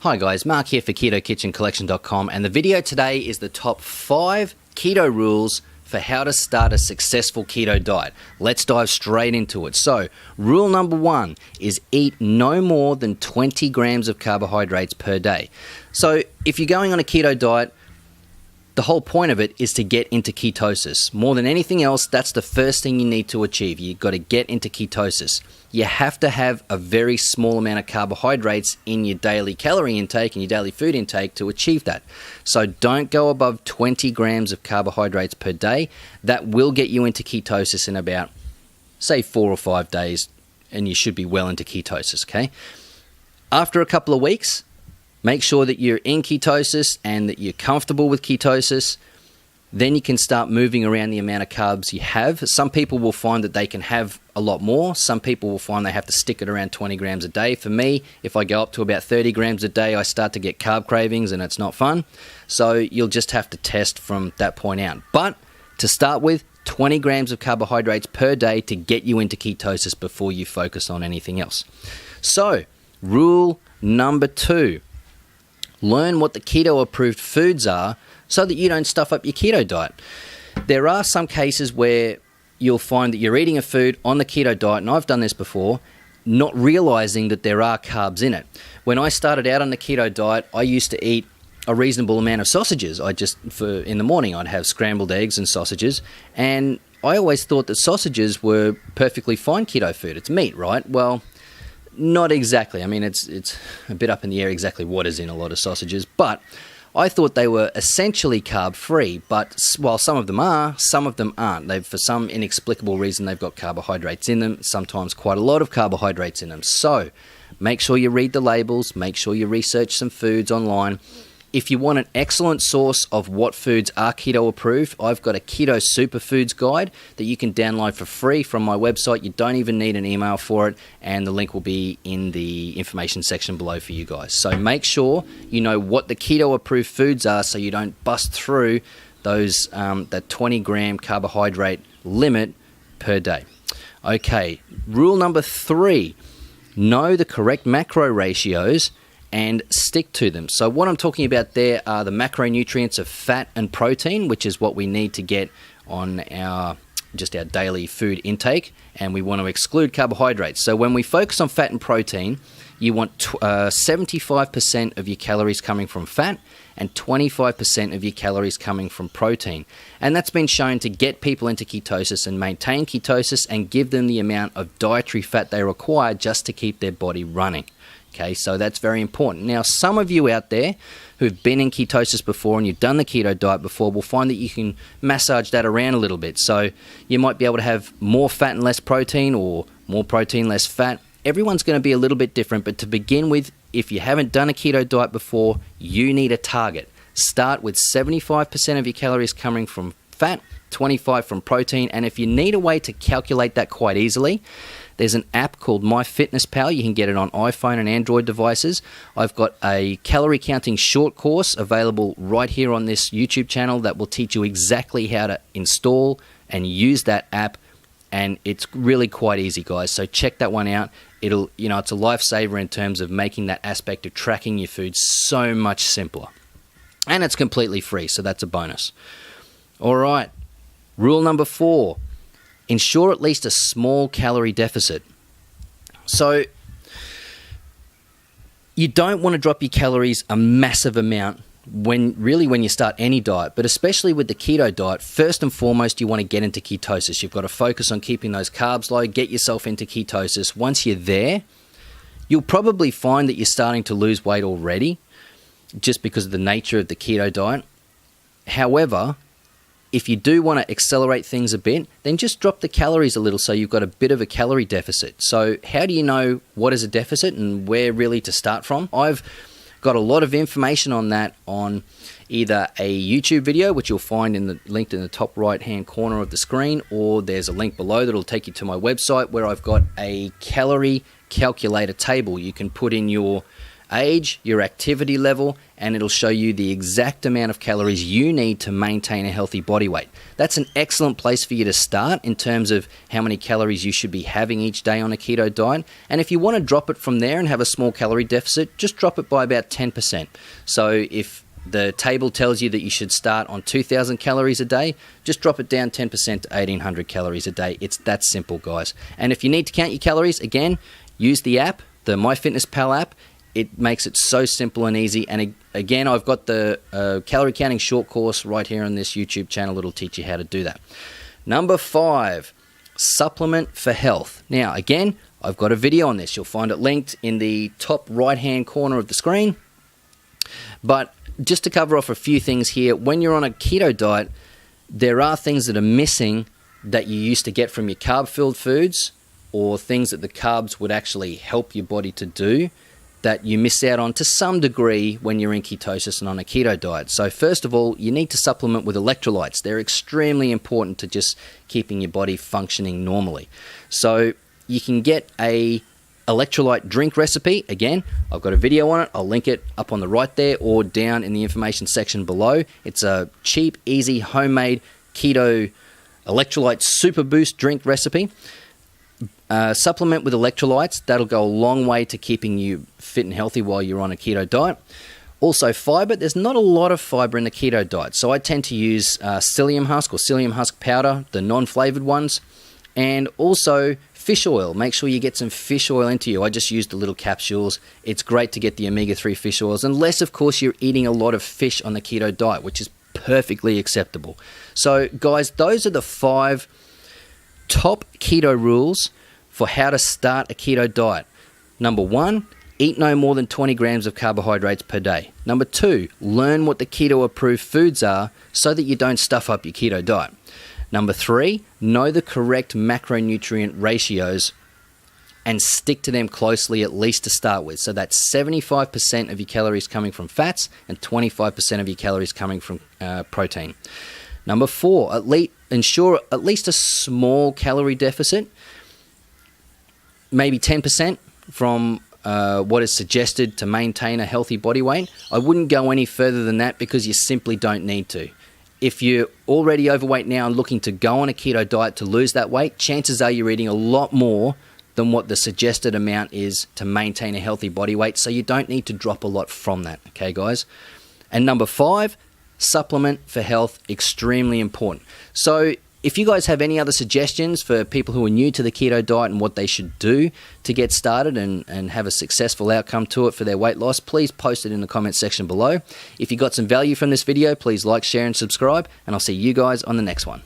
Hi guys, Mark here for KetoKitchenCollection.com, and the video today is the top 5 keto rules for how to start a successful keto diet. Let's dive straight into it. So, rule number 1 is eat no more than 20 grams of carbohydrates per day. So, if you're going on a keto diet, the whole point of it is to get into ketosis. More than anything else, that's the first thing you need to achieve. You've got to get into ketosis. You have to have a very small amount of carbohydrates in your daily calorie intake and your daily food intake to achieve that. So don't go above 20 grams of carbohydrates per day. That will get you into ketosis in about, say, 4 or 5 days, and you should be well into ketosis, okay? After a couple of weeks, make sure that you're in ketosis and that you're comfortable with ketosis. Then you can start moving around the amount of carbs you have. Some people will find that they can have a lot more. Some people will find they have to stick it around 20 grams a day. For me, if I go up to about 30 grams a day, I start to get carb cravings and it's not fun. So you'll just have to test from that point out. But to start with, 20 grams of carbohydrates per day to get you into ketosis before you focus on anything else. So, rule number 2. Learn what the keto-approved foods are so that you don't stuff up your keto diet. There are some cases where you'll find that you're eating a food on the keto diet, and I've done this before, not realizing that there are carbs in it. When I started out on the keto diet, I used to eat a reasonable amount of sausages. In the morning, I'd have scrambled eggs and sausages, and I always thought that sausages were perfectly fine keto food. It's meat, right? Well, not exactly. I mean, it's a bit up in the air exactly what is in a lot of sausages, but I thought they were essentially carb-free, but while some of them are, some of them aren't. For some inexplicable reason, they've got carbohydrates in them, sometimes quite a lot of carbohydrates in them. So make sure you read the labels, make sure you research some foods online. If you want an excellent source of what foods are keto approved, I've got a keto superfoods guide that you can download for free from my website. You don't even need an email for it, and the link will be in the information section below for you guys. So make sure you know what the keto approved foods are so you don't bust through those that 20 gram carbohydrate limit per day. Okay, rule number 3, know the correct macro ratios and stick to them. So what I'm talking about there are the macronutrients of fat and protein, which is what we need to get on our daily food intake, and we want to exclude carbohydrates. So when we focus on fat and protein, you want 75% of your calories coming from fat and 25% of your calories coming from protein. And that's been shown to get people into ketosis and maintain ketosis and give them the amount of dietary fat they require just to keep their body running. Okay, so that's very important. Now, some of you out there who've been in ketosis before and you've done the keto diet before will find that you can massage that around a little bit. So you might be able to have more fat and less protein, or more protein, less fat. Everyone's going to be a little bit different, but to begin with, if you haven't done a keto diet before, you need a target. Start with 75% of your calories coming from fat, 25% from protein, and if you need a way to calculate that quite easily, there's an app called MyFitnessPal. You can get it on iPhone and Android devices. I've got a calorie counting short course available right here on this YouTube channel that will teach you exactly how to install and use that app, and it's really quite easy, guys. So check that one out. It's a lifesaver in terms of making that aspect of tracking your food so much simpler. And it's completely free, so that's a bonus. All right, rule number 4. Ensure at least a small calorie deficit. So you don't want to drop your calories a massive amount when you start any diet, but especially with the keto diet. First and foremost, you want to get into ketosis. You've got to focus on keeping those carbs low, get yourself into ketosis. Once you're there, you'll probably find that you're starting to lose weight already just because of the nature of the keto diet. However, if you do want to accelerate things a bit, then just drop the calories a little so you've got a bit of a calorie deficit. So how do you know what is a deficit and where really to start from? I've got a lot of information on that on either a YouTube video, which you'll find linked in the top right-hand corner of the screen, or there's a link below that'll take you to my website where I've got a calorie calculator table. You can put in your age, your activity level, and it'll show you the exact amount of calories you need to maintain a healthy body weight. That's an excellent place for you to start in terms of how many calories you should be having each day on a keto diet. And if you want to drop it from there and have a small calorie deficit, just drop it by about 10%. So if the table tells you that you should start on 2,000 calories a day, just drop it down 10% to 1,800 calories a day. It's that simple, guys. And if you need to count your calories, again, use the app, the MyFitnessPal app. It makes it so simple and easy. And again, I've got the calorie counting short course right here on this YouTube channel. It'll teach you how to do that. Number 5, supplement for health. Now, again, I've got a video on this. You'll find it linked in the top right-hand corner of the screen. But just to cover off a few things here, when you're on a keto diet, there are things that are missing that you used to get from your carb-filled foods, or things that the carbs would actually help your body to do that you miss out on to some degree when you're in ketosis and on a keto diet. So first of all, you need to supplement with electrolytes. They're extremely important to just keeping your body functioning normally. So you can get a electrolyte drink recipe. Again, I've got a video on it. I'll link it up on the right there or down in the information section below. It's a cheap, easy, homemade keto electrolyte super boost drink recipe. Supplement with electrolytes. That'll go a long way to keeping you fit and healthy while you're on a keto diet. Also fiber. There's not a lot of fiber in the keto diet, so I tend to use psyllium husk or psyllium husk powder, the non-flavored ones, and also fish oil. Make sure you get some fish oil into you. I just use the little capsules. It's great to get the omega-3 fish oils, unless of course you're eating a lot of fish on the keto diet, which is perfectly acceptable. So guys, those are the 5 top keto rules for how to start a keto diet. Number 1, eat no more than 20 grams of carbohydrates per day. Number 2, learn what the keto approved foods are so that you don't stuff up your keto diet. Number 3, know the correct macronutrient ratios and stick to them closely, at least to start with. So that's 75% of your calories coming from fats and 25% of your calories coming from protein. Number 4, ensure at least a small calorie deficit, maybe 10% from what is suggested to maintain a healthy body weight. I wouldn't go any further than that because you simply don't need to. If you're already overweight now and looking to go on a keto diet to lose that weight, chances are you're eating a lot more than what the suggested amount is to maintain a healthy body weight, so you don't need to drop a lot from that, okay guys? And number 5, supplement for health, extremely important. So if you guys have any other suggestions for people who are new to the keto diet and what they should do to get started and have a successful outcome to it for their weight loss, please post it in the comments section below. If you got some value from this video, please like, share, and subscribe, and I'll see you guys on the next one.